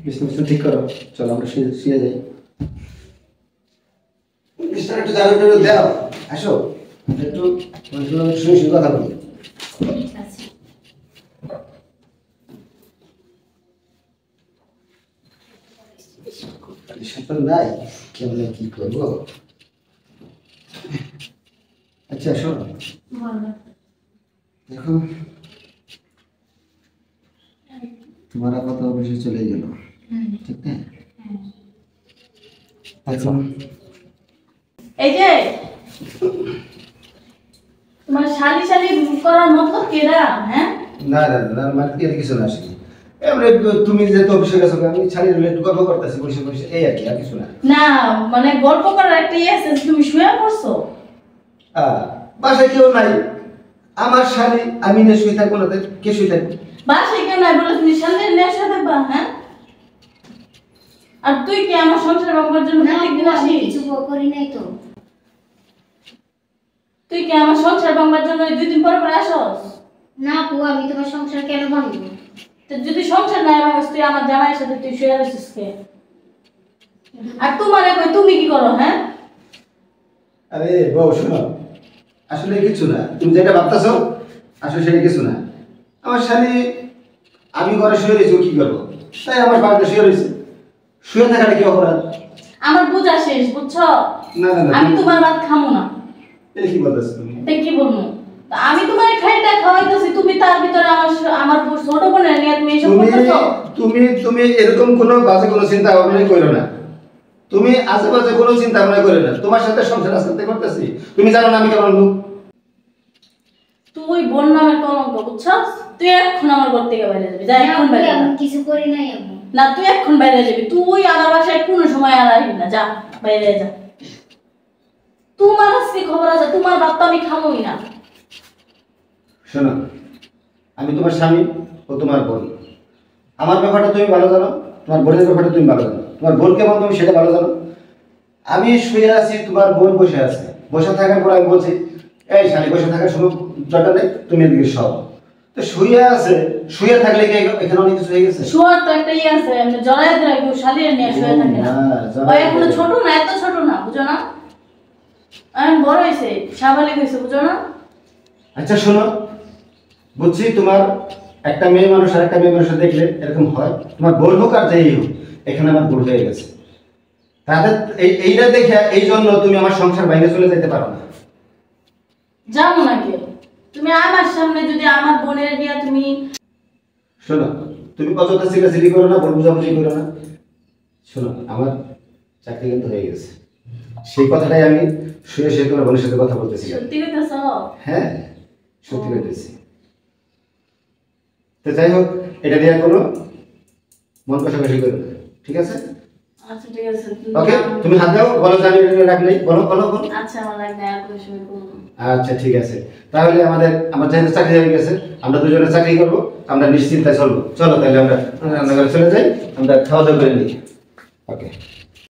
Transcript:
বিছনা ঠিক করো, চলো আমরা শুয়ে যাই। বিছনা একটু জানাটা দাও, আসো একটু শুনে শুনে কথা বলি। নাই কেমন কি করবো। আচ্ছা শোনো, দেখো তোমার আপাতত অফিসে চলে গেল, ঠিক না? এখন এই যে তোমার শালি শালি করার মতো কেরা? হ্যাঁ না না না, মার্কেটে কিছু না আসলে এবারে তুমি যে তো অফিসে গেছো, আমি ছাড়ি একটু গল্প করতেছি বসে বসে, এই আর কি, আর কিছু না। না মানে গল্প করার একটা ইয়ে আছে, তুমি শুয়ে পড়ছো। বাসায় কেউ নাই, আমার শালি, আমি না শুয়ে থাকবো না, কে শুয়ে থাকবে? বাসায় কেউ নাই বলে তুমি শালির নেশা থাকবা? হ্যাঁ, আর তুই কি আমার সংসার ভাঙবার জন্য প্রত্যেকদিন আসিস? কিছু করি নাই তো। তুই কি আমার সংসার ভাঙবার জন্য 2 দিন পরে পরে আসস? না আপু, আমি তোমার সংসার কেন ভাঙবো? তো যদি সংসার নাই ভাঙস, তুই আমার জামাইয়ের সাথে তুই শুয়ে রইছিস কে? আর তোমারে কই তুমি কি করো? হ্যাঁ, আরে বউ শোনো, আসলে কিছু না, তুমি যেটা ভাবতেছো আসলে সেটা কিছু না। আমার শালি, আমি ঘরে শুয়ে রয়েছি, ও কি করবো? তাই আমার বাড়িতে শুয়ে রয়েছে, শুয়ে থাকাটা কি অপরাধ? আমার বুঝা শেষ, বুঝছো? না না না, আমি তোমার ভাত খামো না। এটা কি বলতেছো তুমি? তে কি বলবো? আমি তোমার খাইটা খাওয়াইতেছি, তুমি তার ভিতরে আমার ছোট বোনের নিয়ে তুমি এসব তুমি করতেছো। তুমি তুমি এরকম কোনো বাজে কোনো চিন্তা ভাবনা করো না, তুমি আশেপাশে কোনো চিন্তা ভাবনা করো না, তোমার সাথে সংসার আস্তে করতেছি, তুমি জানো না আমি কেমন লোক। তুই বোন নামের কলঙ্ক, বুঝছস? তুই এখন আমার ঘর থেকে বাইরে যাবি, যা এখন বাইরে যা। আমি কিছু করি নাই আপু। না তুই এখন বাইরে যাবি, তুই আমার বাসায় কোনো সময় আর আসবি না, যা বাইরে যা। তোমার আজকে খবর আছে, তোমার ভাত তো আমি খামোই না। শোনো, আমি তোমার স্বামী ও তোমার বোন, আমার ব্যাপারটা তুমি ভালো জানো, তোমার বোনের ব্যাপারটা তুমি ভালো জানো, তোমার বোন কেমন তুমি সেটা ভালো জানো। আমি শুয়ে আছি, তোমার বোন বসে আছে, বসে থাকার পর আমি বলছি এই শালি বসে থাকার সময় দরকার নেই, তুমি এদিকে সব তো শুয়ে আছে, শুয়ে থাকলে কি এখানে অনেক কিছু হয়ে গেছে? শুয়ার তো একটা ইয়ে আছে, এমনি জড়াই ধরে কেউ শালিয়ে নিয়ে শুয়ে থাকে না। ওই এখনো ছোট না, এত ছোট না, বুঝো না? আমি বড় হয়েছে, স্বাভাবিক হয়েছে, বুঝো না? আচ্ছা শোনো, বুঝছি তোমার একটা মেয়ে মানুষ আর একটা মেয়ে মানুষের দেখলে এরকম হয়, তোমার বোন হোক আর যেই হোক, এখানে আমার ভুল হয়ে গেছে। তাদের এইটা দেখে এই জন্য তুমি আমার সংসার বাইরে চলে যেতে পারো না। যাবো না কেউ, তুমি আমার সামনে যদি আমার বোনের নিয়ে তুমি শোনো, তুমি অযথা চিল্লাচিল্লি করো না, বল বুঝাবুঝি করো না। শোনো, আমার চাকরি কিন্তু হয়ে গেছে, সেই কথাটাই আমি শুয়ে শুয়ে তোমার বোনের সাথে কথা বলতেছি। সত্যি কইতেছ? হ্যাঁ, সত্যি বলতেছি। তো যাই হোক, এটা নিয়ে কোনো মন কষাকষি করবে না, ঠিক আছে? আচ্ছা ঠিক আছে। ওকে, তুমি হাত দাও, বলো যে আমি এটা রাখলেই, বলো বলো বলো। আচ্ছা, আমার লাগবে আর কোনো সময় করবো। আচ্ছা ঠিক আছে, তাহলে আমার যেহেতু চাকরি হয়ে গেছে, আমরা দুজনে চাকরি করবো, আমরা নিশ্চিন্তায় চলবো। চলো তাহলে আমরা রান্নাঘরে চলে যাই, আমরা খাওয়া দাওয়া করে নিই। ওকে।